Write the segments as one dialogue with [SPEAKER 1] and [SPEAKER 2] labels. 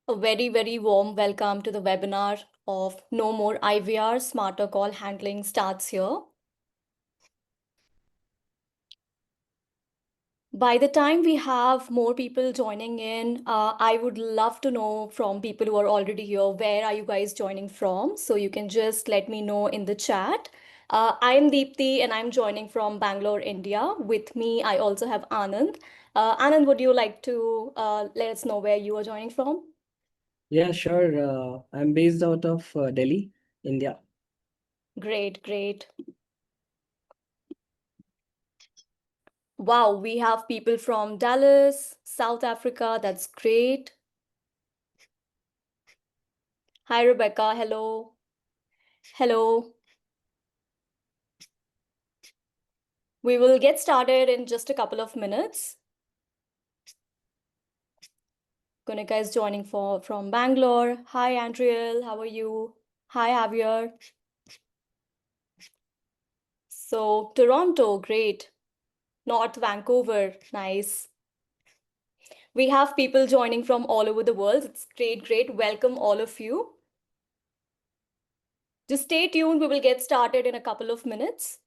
[SPEAKER 1] A very, very warm welcome to the webinar of No More IVR, Smarter Call Handling starts here. By the time we have more people joining in, I would love to know from people who are already here, where are you guys joining from? So you can just let me know in the chat. I'm Deepthi and I'm joining from Bangalore, India. With me, I also have Anand. Anand, would you like to let us know where you are joining from?
[SPEAKER 2] Yeah, sure. I'm based out of Delhi, India.
[SPEAKER 1] Great, great. Wow, we have people from Dallas, South Africa. That's great. Hi, Rebecca. Hello. Hello. We will get started in just a couple of minutes. Konika is joining from Bangalore. Hi, Andriel. How are you? Hi, Javier. So, Toronto, great. North Vancouver, nice. We have people joining from all over the world. It's great, great. Welcome, all of you. Just stay tuned. We will get started in a couple of minutes.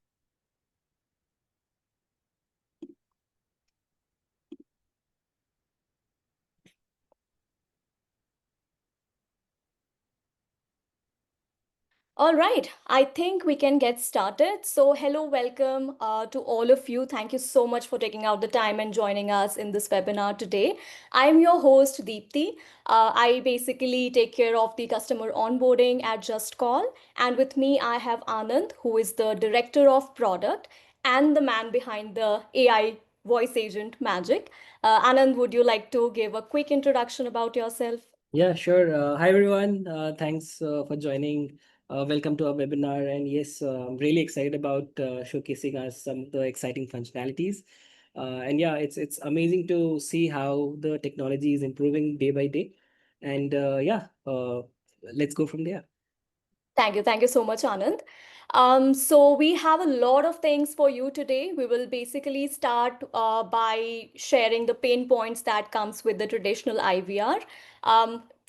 [SPEAKER 1] All right, I think we can get started. So, hello, welcome to all of you. Thank you so much for taking out the time and joining us in this webinar today. I'm your host, Deepthi. I basically take care of the customer onboarding at Just Call. And with me, I have Anand, who is the director of product and the man behind the AI voice agent magic. Anand, would you like to give a quick introduction about yourself?
[SPEAKER 2] Yeah, sure. Hi, everyone. Thanks for joining. Welcome to our webinar. And yes, I'm really excited about showcasing us some of the exciting functionalities. And yeah, it's amazing to see how the technology is improving day by day. And yeah, let's go from there.
[SPEAKER 1] Thank you. Thank you so much, Anand. So we have a lot of things for you today. We will basically start by sharing the pain points that comes with the traditional IVR,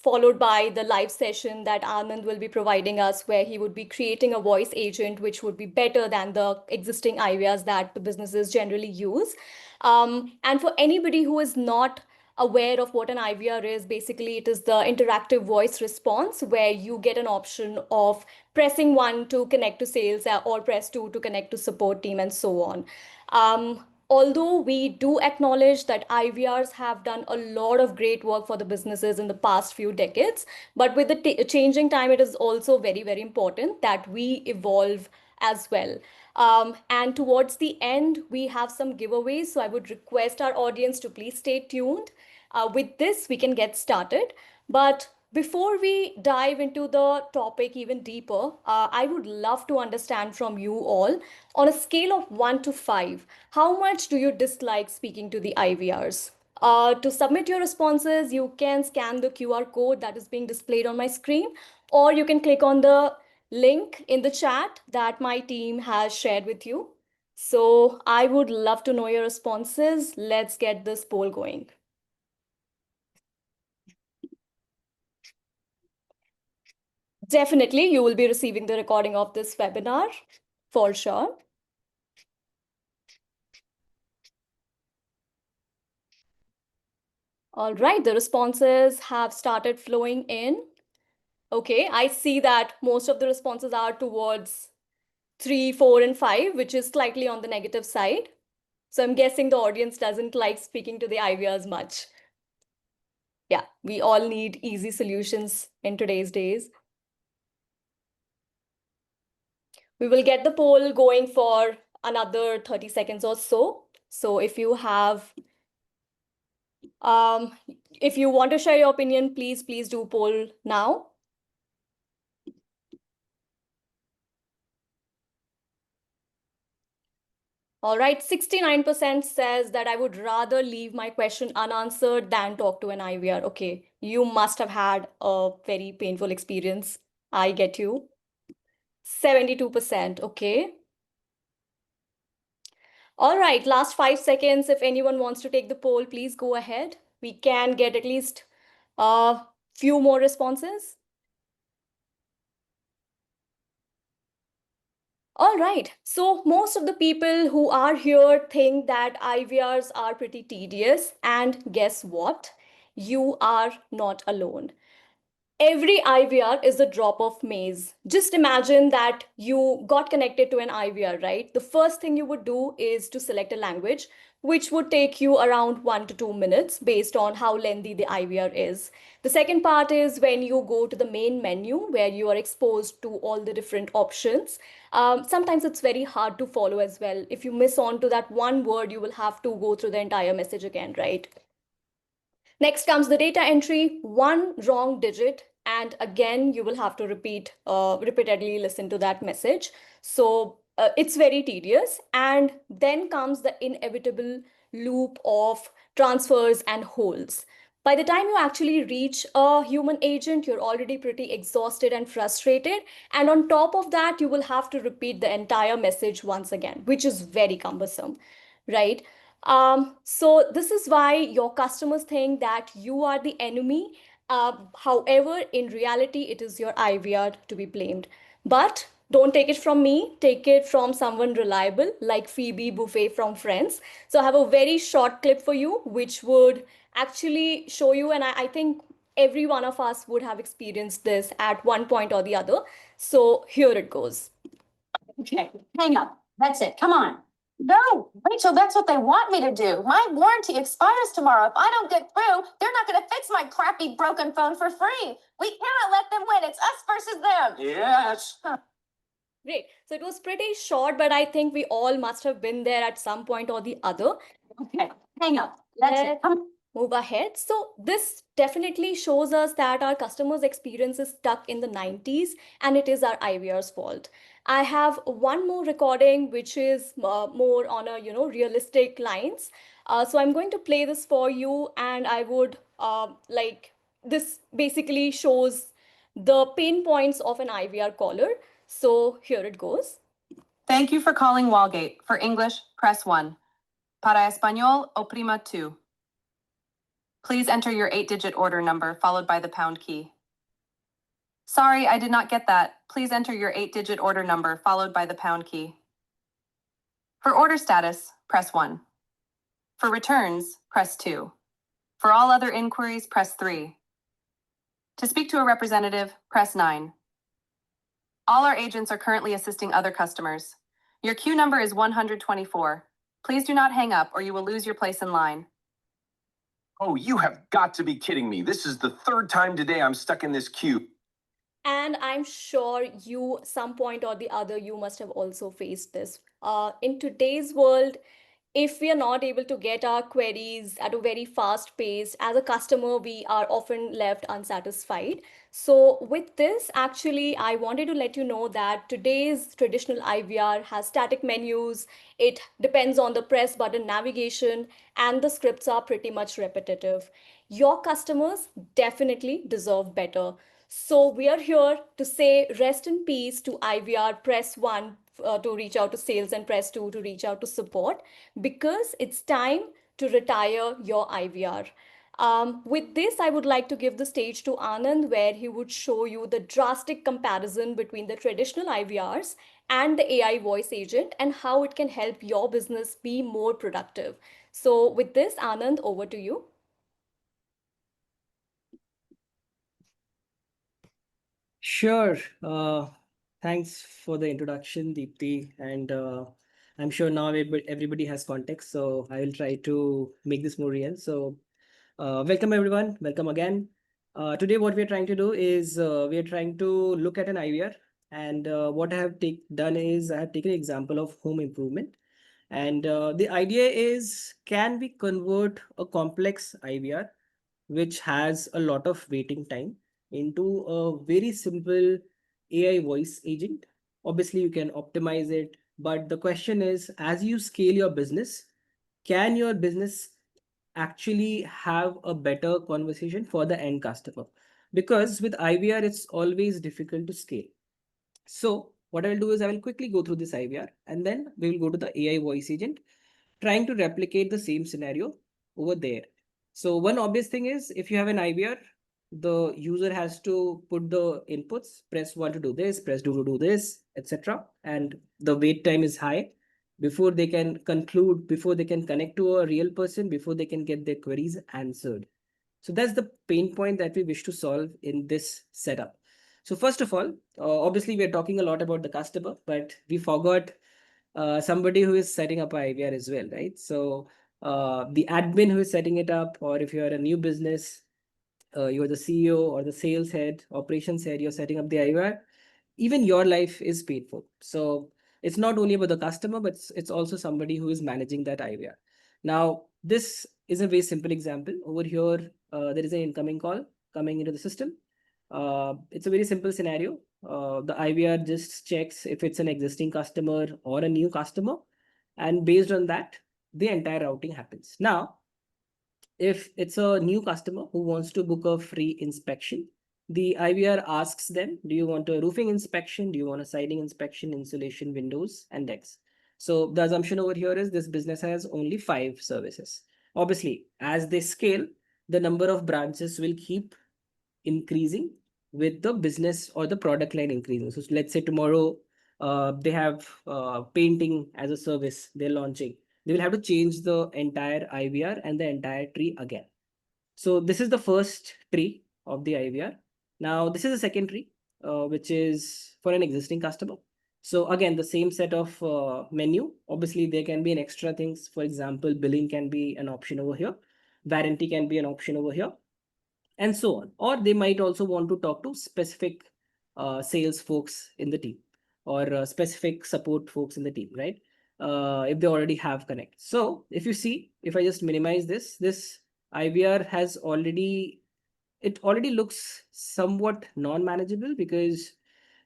[SPEAKER 1] followed by the live session that Anand will be providing us, where he would be creating a voice agent, which would be better than the existing IVRs that the businesses generally use. And for anybody who is not aware of what an IVR is, basically it is the interactive voice response where you get an option of pressing 1 to connect to sales or press 2 to connect to support team and so on. Although we do acknowledge that IVRs have done a lot of great work for the businesses in the past few decades, but with the changing time, it is also very, very important that we evolve as well. And towards the end, we have some giveaways. So I would request our audience to please stay tuned. With this, we can get started. But before we dive into the topic even deeper, I would love to understand from you all on a scale of 1 to 5, how much do you dislike speaking to the IVRs? To submit your responses, you can scan the QR code that is being displayed on my screen, or you can click on the link in the chat that my team has shared with you. So I would love to know your responses. Let's get this poll going. Definitely, you will be receiving the recording of this webinar for sure. All right, the responses have started flowing in. Okay, I see that most of the responses are towards 3, 4, and 5, which is slightly on the negative side. So I'm guessing the audience doesn't like speaking to the IVRs much. Yeah, we all need easy solutions in today's days. We will get the poll going for another 30 seconds or so. So if you have, if you want to share your opinion, please do poll now. All right, 69% says that I would rather leave my question unanswered than talk to an IVR. Okay, you must have had a very painful experience. I get you. 72%, okay. All right, last 5 seconds. If anyone wants to take the poll, please go ahead. We can get at least Few more responses. All right. So most of the people who are here think that IVRs are pretty tedious. And guess what? You are not alone. Every IVR is a drop of maize. Just imagine that you got connected to an IVR, right? The first thing you would do is to select a language, which would take you around 1 to 2 minutes based on how lengthy the IVR is. The second part is when you go to the main menu where you are exposed to all the different options. Sometimes it's very hard to follow as well. If you miss on to that one word, you will have to go through the entire message again, right? Next comes the data entry, one wrong digit, and again you will have to repeatedly listen to that message. So it's very tedious. And then comes the inevitable loop of transfers and holds. By the time you actually reach a human agent, you're already pretty exhausted and frustrated. And on top of that, you will have to repeat the entire message once again, which is very cumbersome, right? So this is why your customers think that you are the enemy. However, in reality, it is your IVR to be blamed. But don't take it from me, take it from someone reliable like Phoebe Buffet from Friends. So I have a very short clip for you, which would actually show you, and I think every one of us would have experienced this at one point or the other. So here it goes. Okay, hang up. That's it. Come on. No, Rachel, that's what they want me to do. My warranty expires tomorrow. If I don't get through, they're not going to fix my crappy broken phone for free. We cannot let them win. It's us versus them. Yes. Huh. Great. So it was pretty short, but I think we all must have been there at some point or the other. Okay, hang up. That's it. Move ahead. So this definitely shows us that our customers' experience is stuck in the 90s and it is our IVR's fault. I have one more recording which is more on a realistic lines. So I'm going to play this for you, and I would like this basically shows the pain points of an IVR caller. So here it goes. Thank you for calling Walgate. For English, press 1. Para español, oprima 2. Please enter your 8-digit order number followed by the pound key. Sorry, I did not get that. Please enter your 8-digit order number followed by the pound key. For order status, press 1. For returns, press 2. For all other inquiries, press 3. To speak to a representative, press 9. All our agents are currently assisting other customers. Your queue number is 124. Please do not hang up or you will lose your place in line.
[SPEAKER 3] Oh, you have got to be kidding me. This is the third time today I'm stuck in this queue.
[SPEAKER 1] And I'm sure you, some point or the other, you must have also faced this. In today's world, if we are not able to get our queries at a very fast pace, as a customer, we are often left unsatisfied. So, with this, actually, I wanted to let you know that today's traditional IVR has static menus, it depends on the press button navigation, and the scripts are pretty much repetitive. Your customers definitely deserve better. So, we are here to say rest in peace to IVR, press 1 to reach out to sales, and press 2 to reach out to support, because it's time to retire your IVR. With this, I would like to give the stage to Anand, where he would show you the drastic comparison between the traditional IVRs and the AI voice agent and how it can help your business be more productive. So, with this, Anand, over to you.
[SPEAKER 2] Sure. Thanks for the introduction, Deepthi. And I'm sure now everybody has context, so I will try to make this more real. So, welcome everyone. Welcome again. Today, what we're trying to do is we are trying to look at an IVR. And what I have done is I have taken an example of home improvement. And the idea is, can we convert a complex IVR which has a lot of waiting time into a very simple AI voice agent? Obviously, you can optimize it, but the question is, as you scale your business, can your business actually have a better conversation for the end customer? Because with IVR, it's always difficult to scale. So what I'll do is I will quickly go through this IVR and then we will go to the AI voice agent, trying to replicate the same scenario over there. So one obvious thing is, if you have an IVR the user has to put the inputs, press one to do this, press two to do this, etc. And the wait time is high before they can conclude, before they can connect to a real person, before they can get their queries answered. So that's the pain point that we wish to solve in this setup. So first of all, obviously we are talking a lot about the customer, but we forgot somebody who is setting up a IVR as well, right? So the admin who is setting it up, or if you are a new business, you're the CEO or the sales head, operations head, you're setting up the IVR, even your life is painful. So it's not only about the customer, but it's also somebody who is managing that IVR. Now, this is a very simple example. Over here, there is an incoming call coming into the system. It's a very simple scenario. The IVR just checks if it's an existing customer or a new customer. And based on that, the entire routing happens. Now, if it's a new customer who wants to book a free inspection, the IVR asks them, do you want a roofing inspection? Do you want a siding inspection, insulation, windows, and decks? So the assumption over here is this business has only 5 services. Obviously, as they scale, the number of branches will keep increasing with the business or the product line increasing. So let's say tomorrow they have painting as a service they're launching. They will have to change the entire IVR and the entire tree again. So this is the first tree of the IVR. Now this is the second tree, which is for an existing customer. So again, the same set of menu. Obviously, there can be an extra things. For example, billing can be an option over here. Warranty can be an option over here, and so on. Or they might also want to talk to specific sales folks in the team, or specific support folks in the team, right? If they already have connect. So if you see, if I just minimize this IVR has already, it already looks somewhat non-manageable, because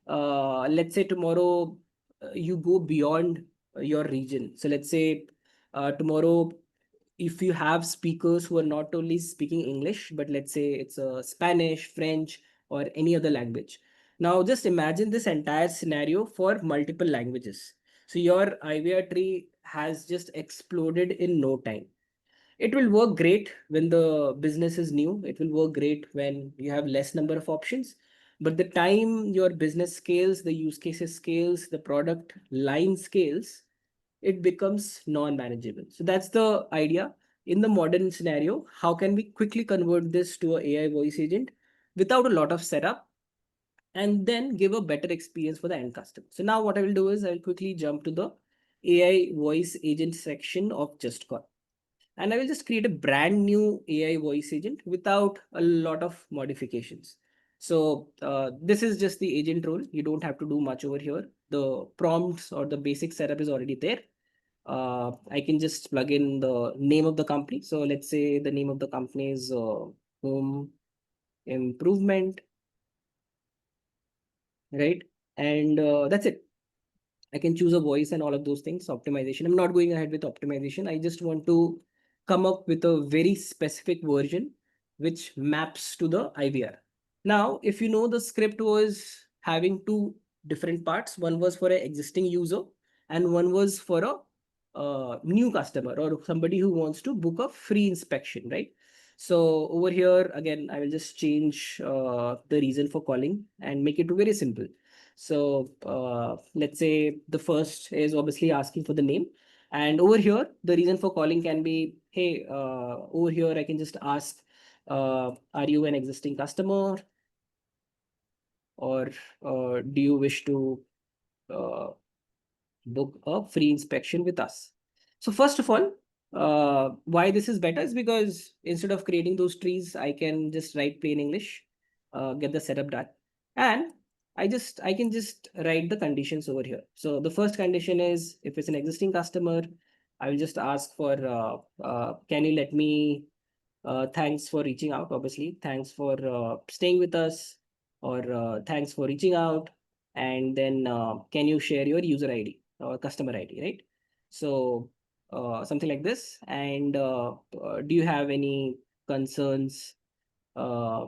[SPEAKER 2] let's say tomorrow you go beyond your region. So let's say tomorrow, if you have speakers who are not only speaking English, but let's say it's a Spanish, French, or any other language. Now just imagine this entire scenario for multiple languages. So your IVR tree has just exploded in no time. It will work great when the business is new. It will work great when you have less number of options. But the time your business scales, the use cases scales, the product line scales, it becomes non-manageable. So that's the idea. In the modern scenario, how can we quickly convert this to an AI voice agent without a lot of setup, and then give a better experience for the end customer? So now what I will do is I'll quickly jump to the AI voice agent section of JustCall, and I will just create a brand new AI voice agent without a lot of modifications. So this is just the agent role. You don't have to do much over here. The prompts or the basic setup is already there. I can just plug in the name of the company. So let's say the name of the company is Home Improvement, right? And that's it. I can choose a voice and all of those things. Optimization, I'm not going ahead with optimization. I just want to come up with a very specific version which maps to the IVR. Now, if you know, the script was having two different parts. One was for an existing user, and one was for a new customer or somebody who wants to book a free inspection, right? So over here, again, I will just change the reason for calling and make it very simple. So let's say the first is obviously asking for the name. And over here, the reason for calling can be, hey, over here, I can just ask, are you an existing customer? Or do you wish to uh, book a free inspection with us? So first of all, why this is better is because instead of creating those trees, I can just write plain English, get the setup done, and I can just write the conditions over here. So the first condition is, if it's an existing customer, I will just ask for can you let me thanks for reaching out. Obviously, thanks for staying with us, or thanks for reaching out. And then can you share your user ID or customer ID, right? So something like this. And do you have any concerns uh,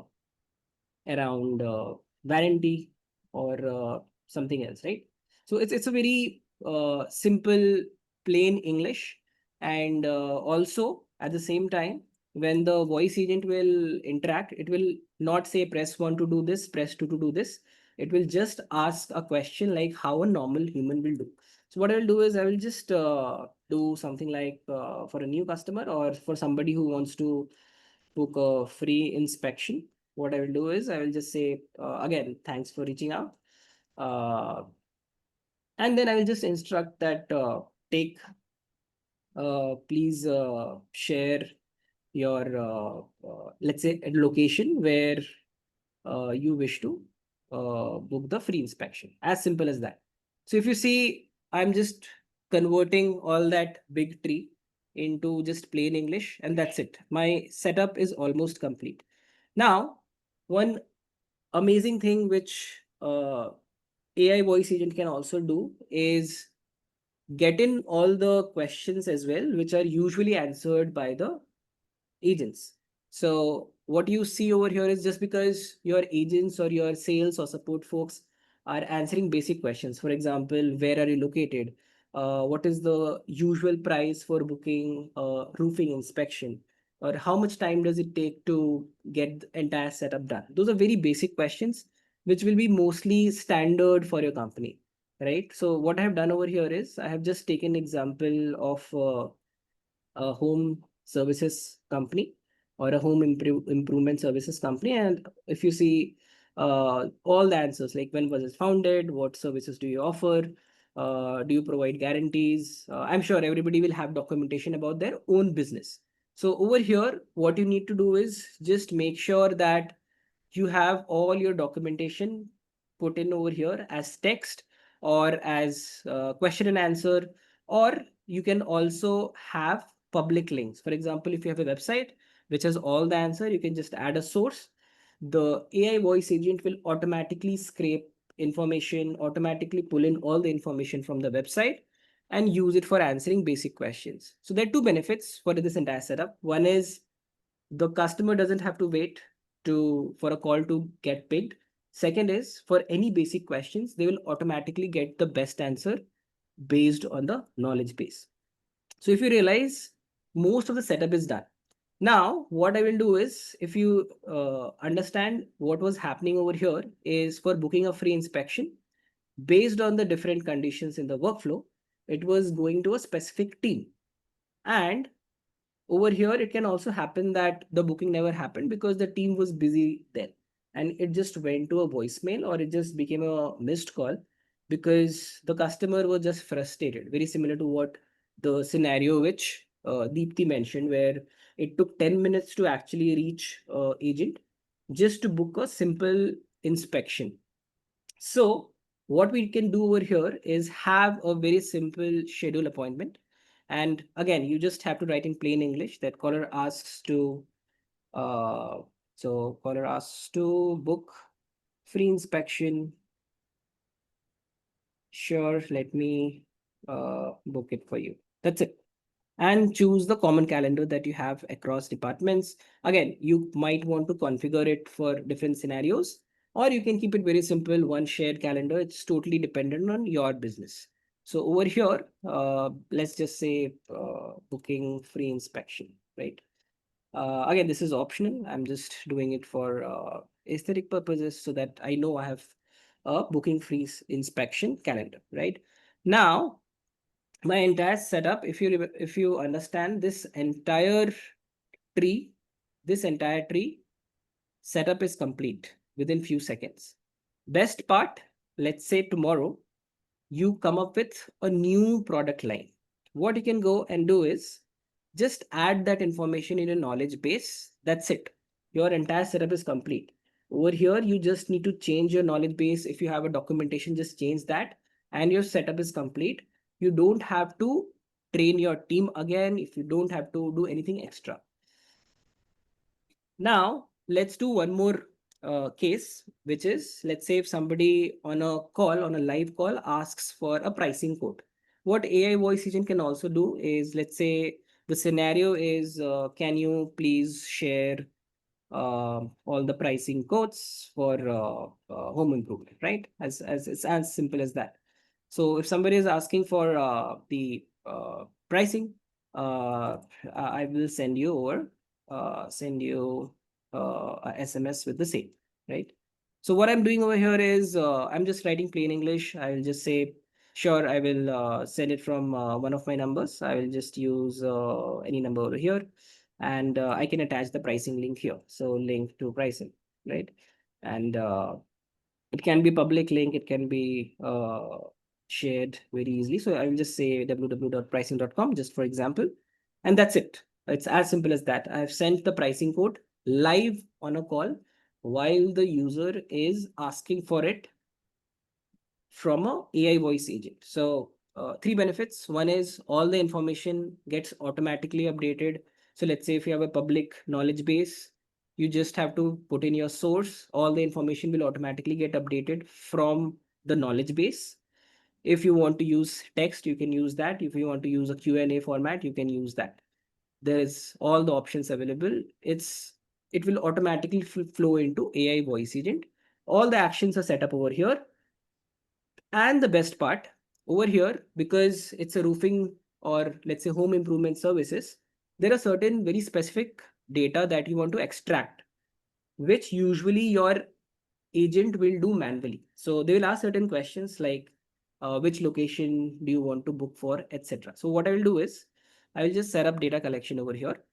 [SPEAKER 2] around warranty or something else, right? So it's a very simple, plain English, and also at the same time when the voice agent will interact, it will not say press 1 to do this, press 2 to do this. It will just ask a question like how a normal human will do. So what I will do is I will just do something like for a new customer or for somebody who wants to book a free inspection. What I will do is I will just say again, thanks for reaching out. Uh, and then I will just instruct that take please share your let's say a location where you wish to book the free inspection. As simple as that. So if you see, I'm just converting all that big tree into just plain English, and that's it. My setup is almost complete. Now, one amazing thing which AI voice agent can also do is get in all the questions as well, which are usually answered by the agents. So what you see over here is just because your agents or your sales or support folks are answering basic questions. For example, where are you located? What is the usual price for booking a roofing inspection? Or how much time does it take to get the entire setup done? Those are very basic questions, which will be mostly standard for your company, right? So what I have done over here is I have just taken example of a home services company or a home improvement services company. And if you see all the answers, like when was it founded, what services do you offer, do you provide guarantees, I'm sure everybody will have documentation about their own business. So over here, what you need to do is just make sure that you have all your documentation put in over here as text or as question and answer, or you can also have public links. For example, if you have a website which has all the answer, you can just add a source. The AI voice agent will automatically scrape information, automatically pull in all the information from the website and use it for answering basic questions. So there are two benefits for this entire setup. One is the customer doesn't have to wait to for a call to get picked. Second is, for any basic questions, they will automatically get the best answer based on the knowledge base. So if you realize, most of the setup is done. Now what I will do is, if you understand what was happening over here, is for booking a free inspection based on the different conditions in the workflow, it was going to a specific team. And over here, it can also happen that the booking never happened because the team was busy then, and it just went to a voicemail or it just became a missed call because the customer was just frustrated. Very similar to what the scenario which Deepthi mentioned, where it took 10 minutes to actually reach agent just to book a simple inspection. So what we can do over here is have a very simple schedule appointment. And again, you just have to write in plain English that caller asks to, uh, so caller asks to book free inspection. Sure, let me book it for you. That's it. And choose the common calendar that you have across departments. Again, you might want to configure it for different scenarios, or you can keep it very simple, one shared calendar. It's totally dependent on your business. So over here, let's just say booking free inspection, right? Again, this is optional. I'm just doing it for aesthetic purposes so that I know I have a booking free inspection calendar, right? Now, my entire setup, if you understand this tree entire tree setup is complete within few seconds. Best part, let's say tomorrow you come up with a new product line. What you can go and do is just add that information in a knowledge base. That's it. Your entire setup is complete. Over here, you just need to change your knowledge base. If you have a documentation, just change that and your setup is complete. You don't have to train your team again if you don't have to do anything extra. Now, let's do one more case, which is, let's say if somebody on a call, on a live call, asks for a pricing quote. What AI voice agent can also do is, let's say the scenario is, can you please share all the pricing quotes for home improvement, right? As it's as simple as that. So if somebody is asking for the pricing, I will send you over send you a SMS with the same, right? So what I'm doing over here is I'm just writing plain English. I will just say, sure, I will send it from one of my numbers. I will just use any number over here, and I can attach the pricing link here. So link to pricing, right? And it can be public link, it can be shared very easily. So I will just say www.pricing.com just for example, and that's it. It's as simple as that. I've sent the pricing code live on a call while the user is asking for it from a AI voice agent. So three benefits. One is all the information gets automatically updated. So let's say if you have a public knowledge base, you just have to put in your source. All the information will automatically get updated from the knowledge base. If you want to use text, you can use that. If you want to use a Q&A format, you can use that. There is all the options available. It will automatically flow into AI voice agent. All the actions are set up over here. And the best part over here, because it's a roofing or let's say home improvement services, there are certain very specific data that you want to extract, which usually your agent will do manually. So they will ask certain questions like which location do you want to book for, etc. So what I will do is I will just set up data collection over here,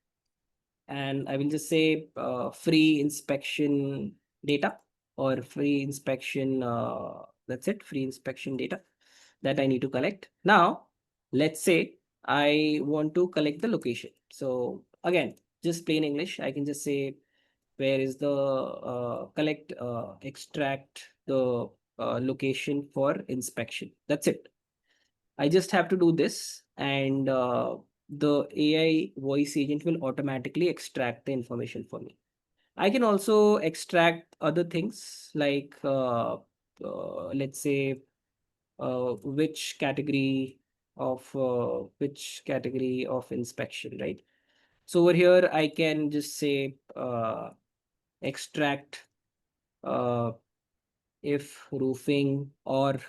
[SPEAKER 2] and I will just say free inspection data or free inspection. That's it, free inspection data that I need to collect. Now, let's say I want to collect the location. So again, just plain English, I can just say where is the extract the location for inspection. That's it. I just have to do this, and the AI voice agent will automatically extract the information for me. I can also extract other things like, let's say, which category of inspection, right? So over here, I can just say extract uh, if roofing or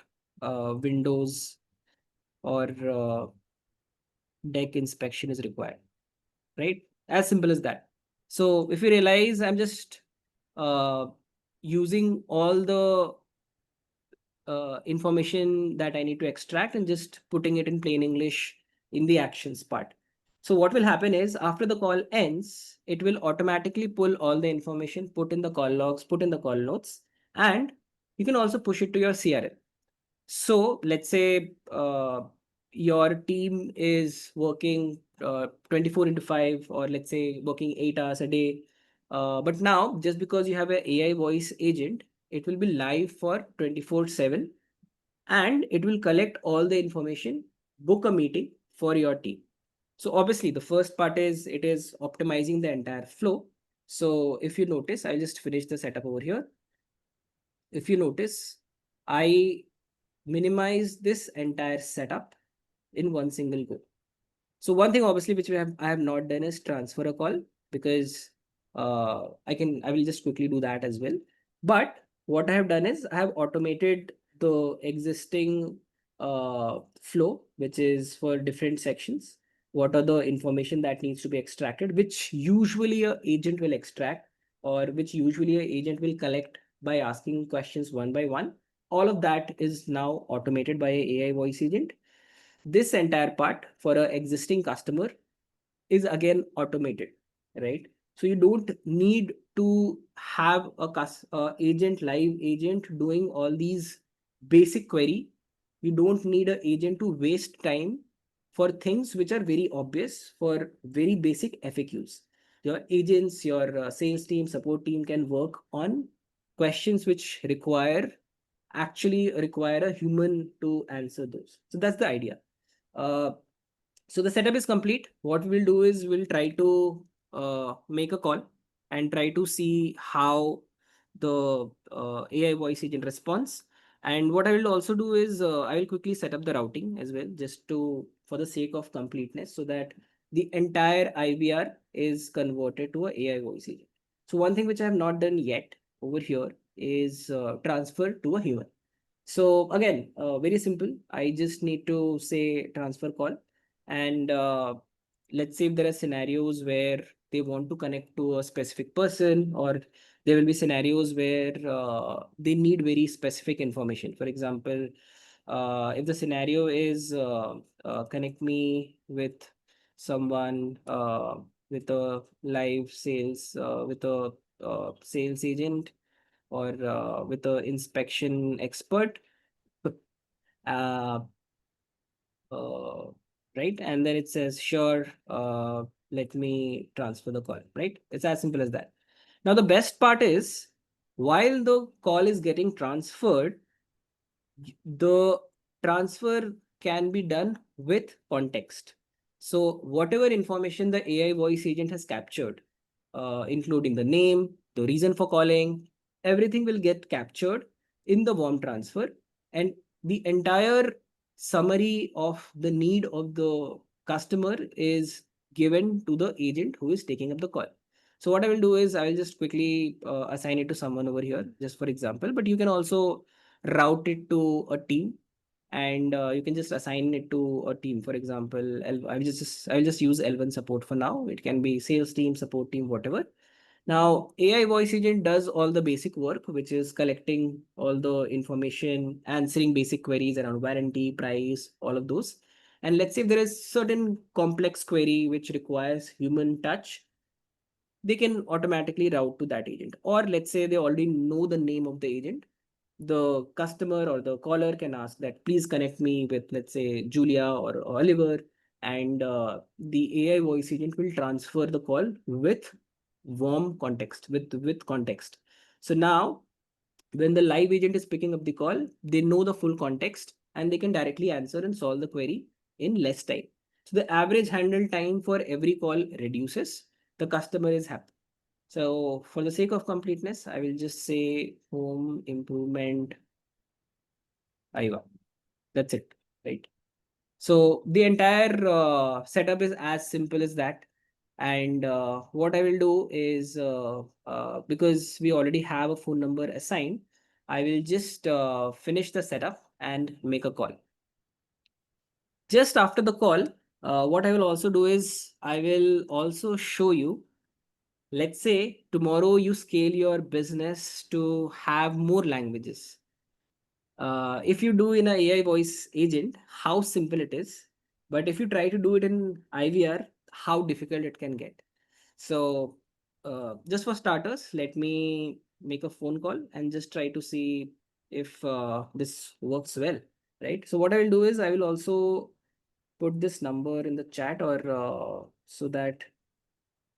[SPEAKER 2] windows or deck inspection is required, right? As simple as that. So if you realize, I'm just uh, using all the information that I need to extract and just putting it in plain English in the actions part. So what will happen is after the call ends, it will automatically pull all the information, put in the call logs, put in the call notes, and you can also push it to your CRM. So let's say your team is working 24 into 5, or let's say working 8 hours a day. But now, just because you have an AI voice agent, it will be live for 24/7, and it will collect all the information, book a meeting for your team. So obviously, the first part is it is optimizing the entire flow. So if you notice, I'll just finish the setup over here. If you notice, I minimize this entire setup in one single go. So one thing obviously which I have not done is transfer a call, because I will just quickly do that as well. But what I have done is I have automated the existing flow, which is for different sections. What are the information that needs to be extracted, which usually a agent will extract, or which usually a agent will collect by asking questions one by one. All of that is now automated by a AI voice agent. This entire part for a existing customer is again automated, right? So you don't need to have agent, live agent doing all these basic query. You don't need an agent to waste time for things which are very obvious, for very basic FAQs. Your agents, your sales team, support team can work on questions which actually require a human to answer those. So that's the idea. uh, so the setup is complete. What we'll do is we'll try to make a call and try to see how the AI voice agent responds. And what I will also do is I will quickly set up the routing as well, just to for the sake of completeness, so that the entire IVR is converted to a AI voice agent. So one thing which I have not done yet over here is transfer to a human. So again, very simple. I just need to say transfer call, and let's say if there are scenarios where they want to connect to a specific person, or there will be scenarios where they need very specific information. For example, if the scenario is connect me with someone with a live sales with a sales agent, or with a inspection expert, uh, uh, right? And then it says, sure, let me transfer the call, right? It's as simple as that. Now, the best part is, while the call is getting transferred, the transfer can be done with context. So, whatever information the AI voice agent has captured, including the name, the reason for calling, everything will get captured in the warm transfer, and the entire summary of the need of the customer is given to the agent who is taking up the call. So what I will do is I will just quickly assign it to someone over here, just for example, but you can also route it to a team, and you can just assign it to a team. For example, I will just use L1 support for now. It can be sales team, support team, whatever. Now, AI voice agent does all the basic work, which is collecting all the information, answering basic queries around warranty, price, all of those. And let's say if there is certain complex query which requires human touch, they can automatically route to that agent. Or let's say they already know the name of the agent, the customer or the caller can ask that, please connect me with, let's say, Julia or Oliver, and the AI voice agent will transfer the call with warm context, with context. So now, when the live agent is picking up the call, they know the full context and they can directly answer and solve the query in less time. So the average handle time for every call reduces. The customer is happy. So for the sake of completeness, I will just say home improvement IVR. That's it, right? So the entire setup is as simple as that. And what I will do is, because we already have a phone number assigned, I will just finish the setup and make a call. Just after the call, what I will also do is I will also show you, let's say tomorrow you scale your business to have more languages. If you do in a AI voice agent, how simple it is. But if you try to do it in IVR, how difficult it can get. So just for starters, let me make a phone call and just try to see if this works well, right? So what I will do is I will also put this number in the chat, or so that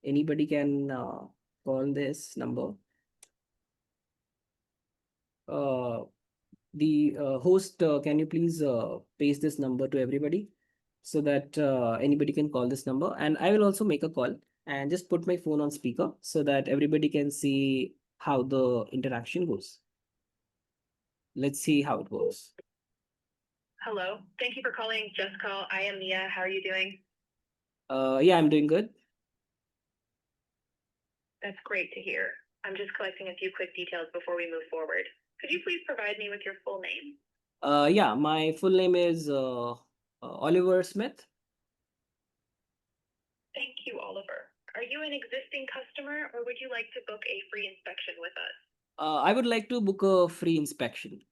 [SPEAKER 2] anybody can call this number. Uh, the host, can you please paste this number to everybody so that anybody can call this number? And I will also make a call and just put my phone on speaker so that everybody can see how the interaction goes. Let's see how it goes.
[SPEAKER 4] Hello. Thank you for calling Just Call. I am Mia. How are you doing?
[SPEAKER 2] Yeah, I'm doing good.
[SPEAKER 4] That's great to hear. I'm just collecting a few quick details before we move forward. Could you please provide me with your full name?
[SPEAKER 2] Yeah, my full name is Oliver Smith.
[SPEAKER 4] Thank you, Oliver. Are you an existing customer or would you like to book a free inspection with us?
[SPEAKER 2] I would like to book a free inspection.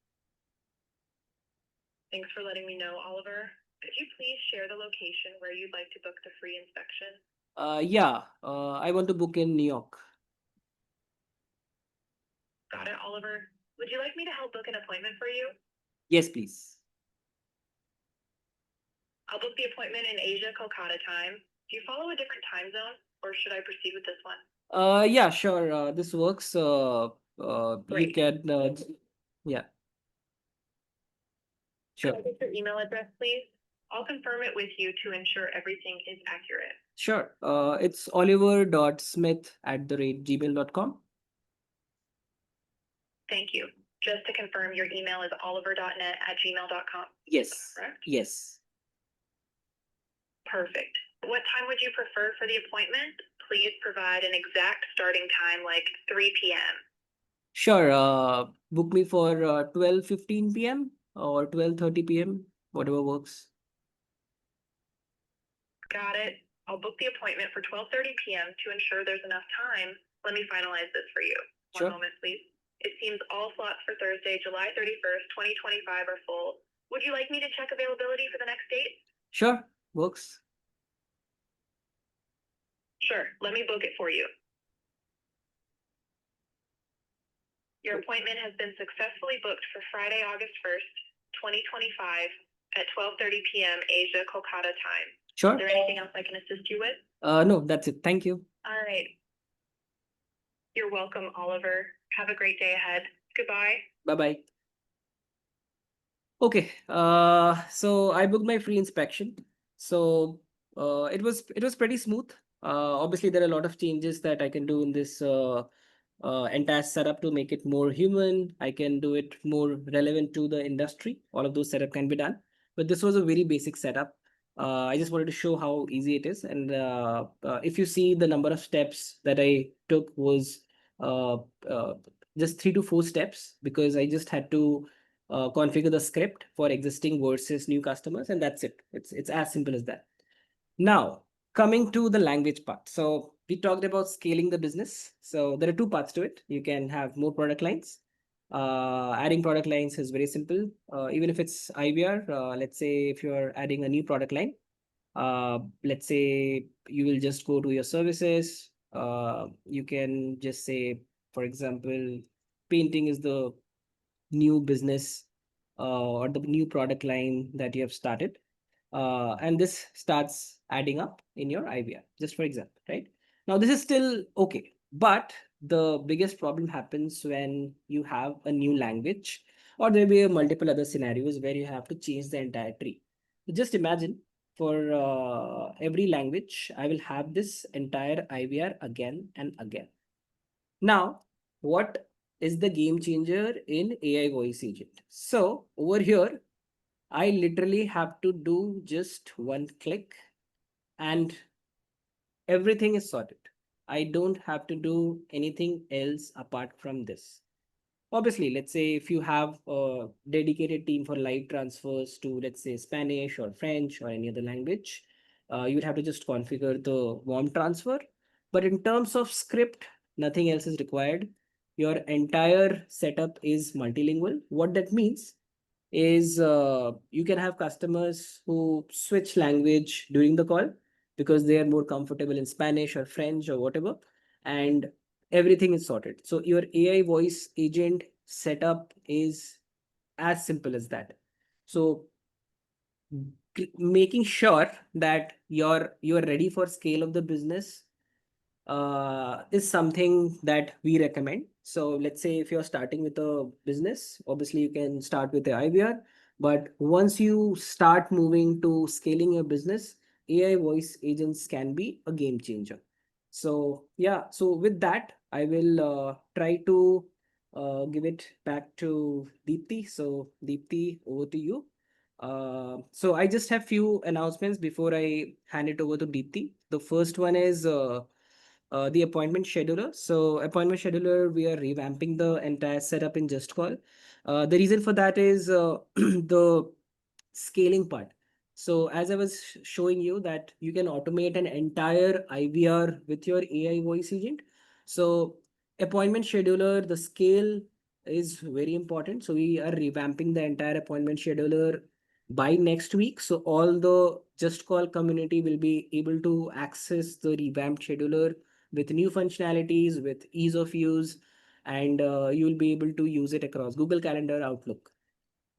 [SPEAKER 4] Thanks for letting me know, Oliver. Could you please share the location where you'd like to book the free inspection?
[SPEAKER 2] Yeah, I want to book in New York.
[SPEAKER 4] Got it, Oliver. Would you like me to help book an appointment for you?
[SPEAKER 2] Yes, please.
[SPEAKER 4] I'll book the appointment in Asia, Kolkata time. Do you follow a different time zone or should I proceed with this one?
[SPEAKER 2] Yeah, sure. This works. You
[SPEAKER 4] Great.
[SPEAKER 2] can, yeah, sure.
[SPEAKER 4] Can I get your email address, please? I'll confirm it with you to ensure everything is accurate.
[SPEAKER 2] Sure. It's oliver.smith@gmail.com.
[SPEAKER 4] Thank you. Just to confirm, your email is oliver.net@gmail.com.
[SPEAKER 2] Yes.
[SPEAKER 4] Correct?
[SPEAKER 2] Yes.
[SPEAKER 4] Perfect. What time would you prefer for the appointment? Please provide an exact starting time, like 3 p.m.
[SPEAKER 2] Sure. Book me for 12:15 p.m. or 12:30 p.m., whatever works.
[SPEAKER 4] Got it. I'll book the appointment for 12:30 p.m. to ensure there's enough time. Let me finalize this for you.
[SPEAKER 2] Sure.
[SPEAKER 4] One moment, please. It seems all slots for Thursday, July 31st, 2025 are full. Would you like me to check availability for the next date?
[SPEAKER 2] Sure, works.
[SPEAKER 4] Sure, let me book it for you. Your appointment has been successfully booked for Friday, August 1st, 2025 at 12:30 p.m. Asia Kolkata time.
[SPEAKER 2] Sure.
[SPEAKER 4] Is there anything else I can assist you with?
[SPEAKER 2] No, that's it. Thank you.
[SPEAKER 4] All right. You're welcome, Oliver. Have a great day ahead. Goodbye.
[SPEAKER 2] Bye-bye. Okay, so I booked my free inspection. So it was pretty smooth. Obviously there are a lot of changes that I can do in this entire setup to make it more human. I can do it more relevant to the industry. All of those setup can be done. But this was a very basic setup. I just wanted to show how easy it is. And if you see the number of steps that I took was uh, uh, just 3 to 4 steps, because I just had to configure the script for existing versus new customers, and that's it. It's as simple as that. Now, coming to the language part. So we talked about scaling the business. So there are two parts to it. You can have more product lines. Adding product lines is very simple. Even if it's IVR, let's say if you're adding a new product line, let's say you will just go to your services. You can just say, for example, painting is the new business or the new product line that you have started. And this starts adding up in your IVR, just for example, right? Now, this is still okay, but the biggest problem happens when you have a new language, or there will be multiple other scenarios where you have to change the entire tree. So just imagine, for every language, I will have this entire IVR again and again. Now, what is the game changer in AI voice agent? So over here, I literally have to do just one click and everything is sorted. I don't have to do anything else apart from this. Obviously, let's say if you have a dedicated team for live transfers to, let's say, Spanish or French or any other language, you would have to just configure the warm transfer. But in terms of script, nothing else is required. Your entire setup is multilingual. What that means is you can have customers who switch language during the call because they are more comfortable in Spanish or French or whatever, and everything is sorted. So your AI voice agent setup is as simple as that. So making sure that you're ready for scale of the business is something that we recommend. So let's say if you're starting with a business, obviously you can start with the IVR, but once you start moving to scaling your business, AI voice agents can be a game changer. So yeah, so with that, I will try to give it back to Deepti. So Deepti, over to you. So I just have few announcements before I hand it over to Deepti. The first one is the appointment scheduler. So appointment scheduler, we are revamping the entire setup in Just Call. The reason for that is the scaling part. So as I was showing you that you can automate an entire IVR with your AI voice agent. So appointment scheduler, the scale is very important. So we are revamping the entire appointment scheduler by next week. So all the Just Call community will be able to access the revamped scheduler with new functionalities, with ease of use, and you'll be able to use it across Google Calendar, Outlook.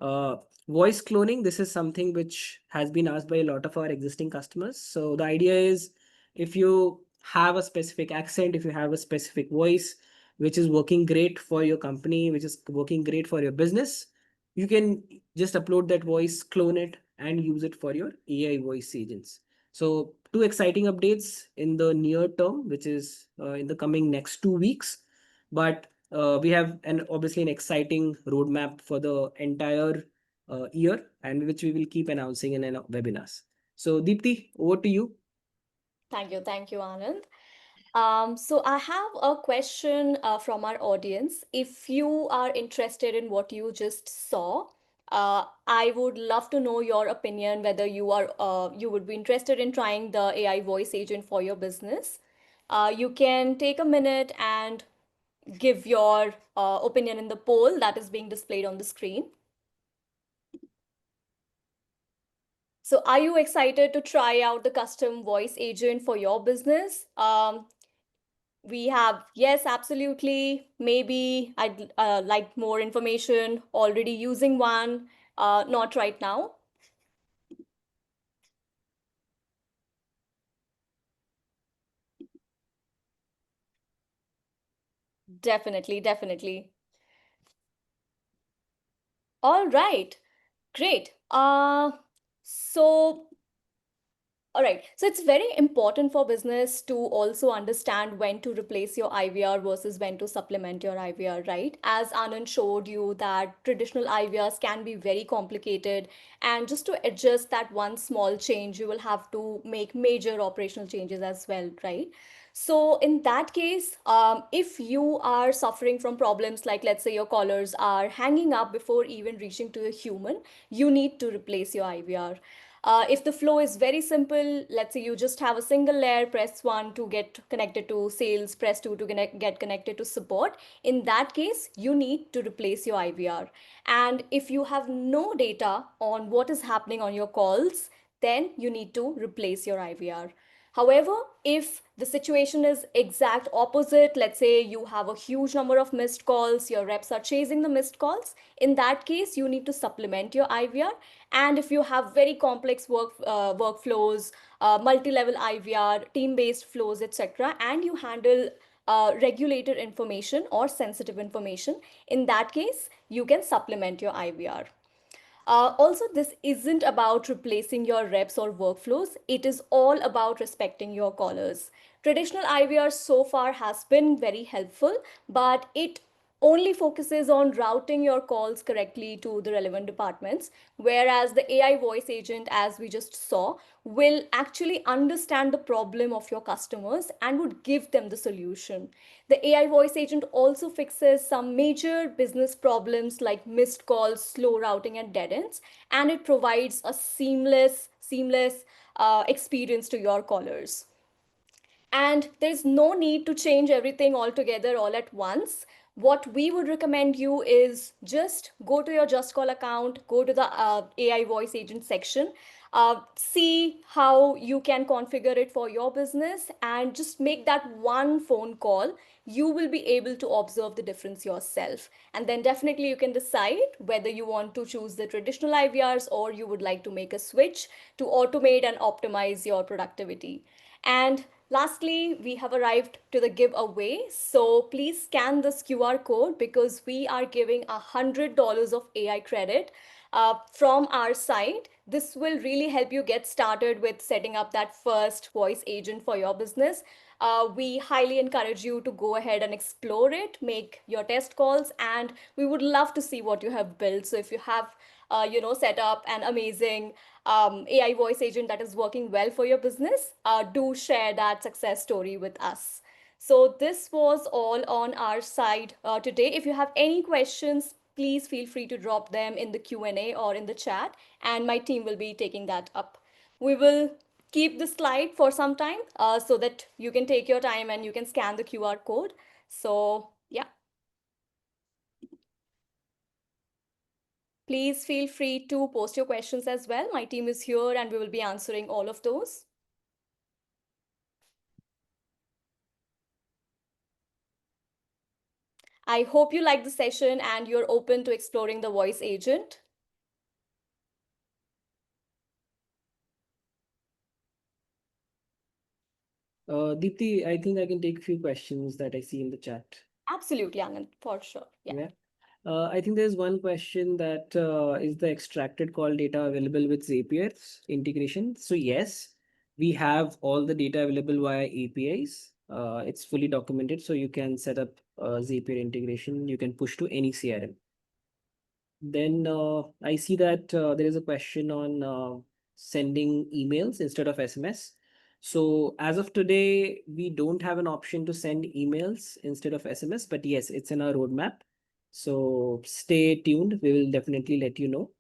[SPEAKER 2] Uh, Voice cloning, this is something which has been asked by a lot of our existing customers. So the idea is, if you have a specific accent, if you have a specific voice, which is working great for your company, which is working great for your business, you can just upload that voice, clone it, and use it for your AI voice agents. So two exciting updates in the near term, which is in the coming next 2 weeks. But we have an obviously an exciting roadmap for the entire year, and which we will keep announcing in webinars. So Deepti, over to you.
[SPEAKER 1] Thank you, Anand. So I have a question from our audience. If you are interested in what you just saw, I would love to know your opinion, whether you would be interested in trying the AI voice agent for your business. You can take a minute and give your opinion in the poll that is being displayed on the screen. So are you excited to try out the custom voice agent for your business? We have, yes, absolutely. Maybe I'd like more information, already using one, not right now. Definitely, definitely. All right, great. So All right. So it's very important for business to also understand when to replace your IVR versus when to supplement your IVR, right? As Anand showed you that traditional IVRs can be very complicated. And just to adjust that one small change, you will have to make major operational changes as well, right? So in that case, if you are suffering from problems like, let's say, your callers are hanging up before even reaching to a human, you need to replace your IVR. If the flow is very simple, let's say you just have a single layer, press 1 to get connected to sales, press 2 to get connected to support. In that case, you need to replace your IVR. And if you have no data on what is happening on your calls, then you need to replace your IVR. However, if the situation is exact opposite, let's say you have a huge number of missed calls, your reps are chasing the missed calls, in that case, you need to supplement your IVR. And if you have very complex workflows, multi-level IVR, team-based flows, etc., and you handle regulated information or sensitive information, in that case, you can supplement your IVR. Also, this isn't about replacing your reps or workflows. It is all about respecting your callers. Traditional IVR so far has been very helpful, but it only focuses on routing your calls correctly to the relevant departments, whereas the AI voice agent, as we just saw, will actually understand the problem of your customers and would give them the solution. The AI voice agent also fixes some major business problems like missed calls, slow routing, and dead ends, and it provides a seamless experience to your callers. And there's no need to change everything altogether all at once. What we would recommend you is just go to your Just Call account, go to the AI voice agent section, see how you can configure it for your business, and just make that one phone call. You will be able to observe the difference yourself. And then definitely you can decide whether you want to choose the traditional IVRs or you would like to make a switch to automate and optimize your productivity. And lastly, we have arrived to the giveaway. So please scan this QR code because we are giving $100 of AI credit from our site. This will really help you get started with setting up that first voice agent for your business. We highly encourage you to go ahead and explore it, make your test calls, and we would love to see what you have built. So if you have set up an amazing AI voice agent that is working well for your business, do share that success story with us. So this was all on our side today. If you have any questions, please feel free to drop them in the Q&A or in the chat, and my team will be taking that up. We will keep the slide for some time so that you can take your time and you can scan the QR code. So yeah. Please feel free to post your questions as well. My team is here and we will be answering all of those. I hope you like the session and you're open to exploring the voice agent.
[SPEAKER 2] Deepti, I think I can take a few questions that I see in the chat.
[SPEAKER 1] Absolutely, Anand, for sure. Yeah.
[SPEAKER 2] I think there's one question that is the extracted call data available with Zapier's integration? So yes, we have all the data available via APIs. It's fully documented, so you can set up Zapier integration. You can push to any CRM. Then I see that there is a question on sending emails instead of SMS. So as of today, we don't have an option to send emails instead of SMS, but yes, it's in our roadmap. So stay tuned. We will definitely let you know.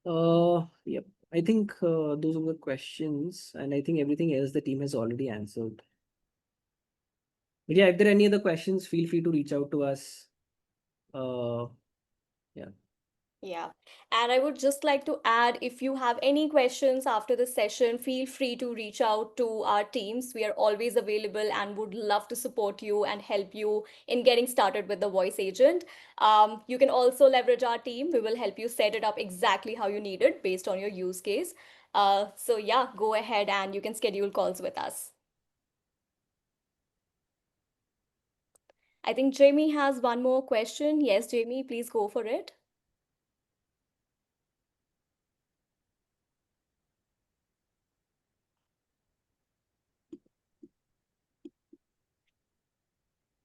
[SPEAKER 2] Yep. I think those are the questions, and I think everything else the team has already answered. But yeah, if there are any other questions, feel free to reach out to us. Uh, yeah.
[SPEAKER 1] Yeah. And I would just like to add, if you have any questions after the session, feel free to reach out to our teams. We are always available and would love to support you and help you in getting started with the voice agent. You can also leverage our team. We will help you set it up exactly how you need it based on your use case. So yeah, go ahead and you can schedule calls with us. I think Jamie has one more question. Yes, Jamie, please go for it.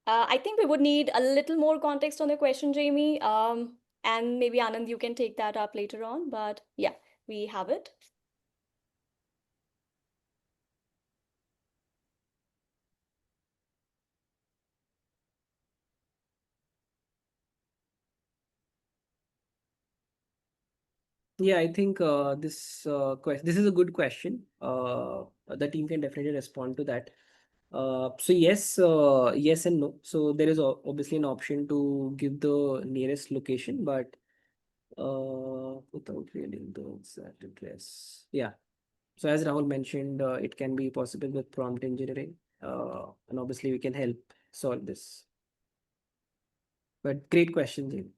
[SPEAKER 1] I think we would need a little more context on the question, Jamie. And maybe Anand, you can take that up later on. But yeah, we have it.
[SPEAKER 2] Yeah, I think this is a good question. The team can definitely respond to that. So yes and no. So there is obviously an option to give the nearest location, but without revealing the exact address. Yeah. So as Rahul mentioned, it can be possible with prompt engineering, and obviously we can help solve this. But great question, Jane.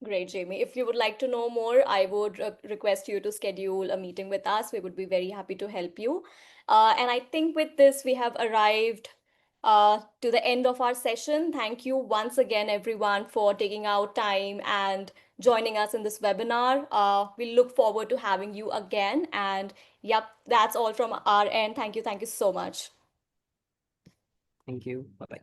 [SPEAKER 1] Great, Jamie. If you would like to know more, I would request you to schedule a meeting with us. We would be very happy to help you. And I think with this, we have arrived to the end of our session. Thank you once again, everyone, for taking out time and joining us in this webinar. We look forward to having you again. And yep, that's all from our end. Thank you. Thank you so much.
[SPEAKER 2] Thank you. Bye bye.